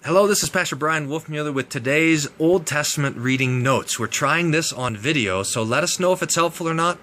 Hello, this is Pastor Brian Wolfmueller with today's Old Testament reading notes. We're trying this on video, so let us know if it's helpful or not.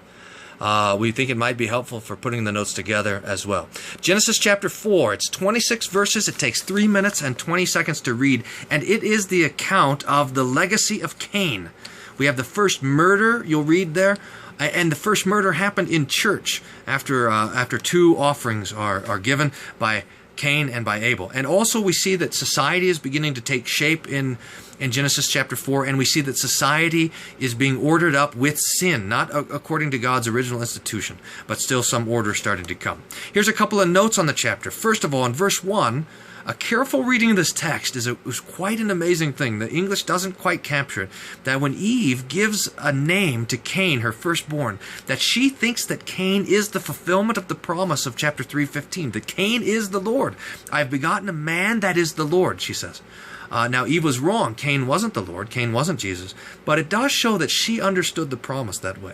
We think it might be helpful for putting the notes together as well. Genesis chapter 4, it's 26 verses. It takes 3 minutes and 20 seconds to read, and it is the account of the legacy of Cain. We have the first murder, you'll read there, and the first murder happened in church after two offerings are given by Cain and by Abel. And also we see that society is beginning to take shape in Genesis chapter 4, and we see that society is being ordered up with sin, not according to God's original institution, but still some order starting to come. Here's a couple of notes on the chapter. First of all, in verse 1, a careful reading of this text is quite an amazing thing. The English doesn't quite capture it. That when Eve gives a name to Cain, her firstborn, that she thinks that Cain is the fulfillment of the promise of chapter 3:15. That Cain is the Lord. I have begotten a man that is the Lord, she says. Now, Eve was wrong. Cain wasn't the Lord. Cain wasn't Jesus. But it does show that she understood the promise that way.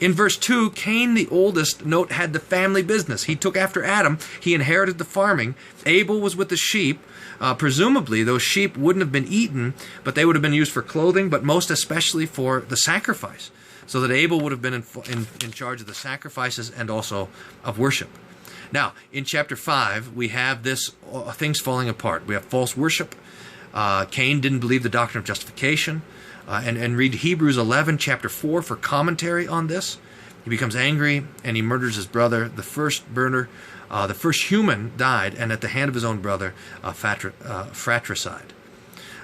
In verse 2, Cain, the oldest, note, had the family business. He took after Adam. He inherited the farming. Abel was with the sheep. Presumably, those sheep wouldn't have been eaten, but they would have been used for clothing, but most especially for the sacrifice, so that Abel would have been in charge of the sacrifices and also of worship. Now, in chapter 5, we have things falling apart. We have false worship. Cain didn't believe the doctrine of justification. And read Hebrews 11, chapter 4 for commentary on this. He becomes angry and he murders his brother. The first human died, and at the hand of his own brother, fratricide.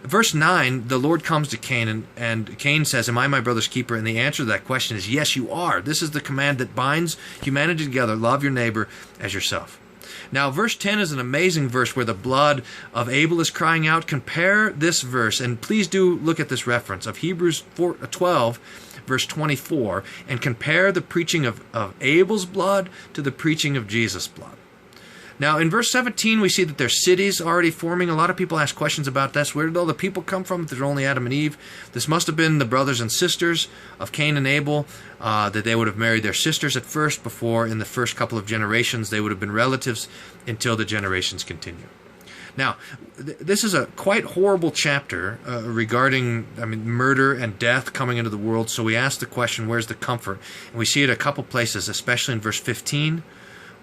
Verse 9, the Lord comes to Cain, and Cain says, "Am I my brother's keeper?" And the answer to that question is, yes, you are. This is the command that binds humanity together. Love your neighbor as yourself. Now, verse 10 is an amazing verse where the blood of Abel is crying out. Compare this verse, and please do look at this reference of Hebrews 12, verse 24, and compare the preaching of Abel's blood to the preaching of Jesus' blood. Now, in verse 17, we see that there's cities already forming. A lot of people ask questions about this. Where did all the people come from if there's only Adam and Eve? This must have been the brothers and sisters of Cain and Abel, that they would have married their sisters at first, before in the first couple of generations they would have been relatives until the generations continue. Now, this is a quite horrible chapter regarding murder and death coming into the world. So we ask the question, where's the comfort? And we see it a couple places, especially in verse 15,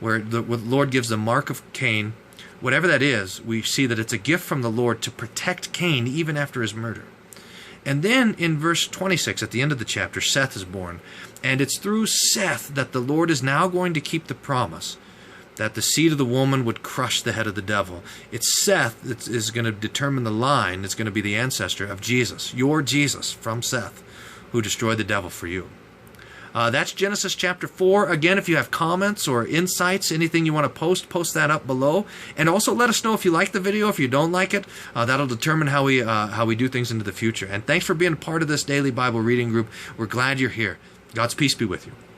where the Lord gives the mark of Cain. Whatever that is, we see that it's a gift from the Lord to protect Cain even after his murder. And then in verse 26, at the end of the chapter, Seth is born. And it's through Seth that the Lord is now going to keep the promise that the seed of the woman would crush the head of the devil. It's Seth that is going to determine the line. It's going to be the ancestor of Jesus, your Jesus from Seth, who destroyed the devil for you. That's Genesis chapter 4. Again, if you have comments or insights, anything you want to post that up below. And also let us know if you like the video, if you don't like it. That'll determine how we do things into the future. And thanks for being a part of this daily Bible reading group. We're glad you're here. God's peace be with you.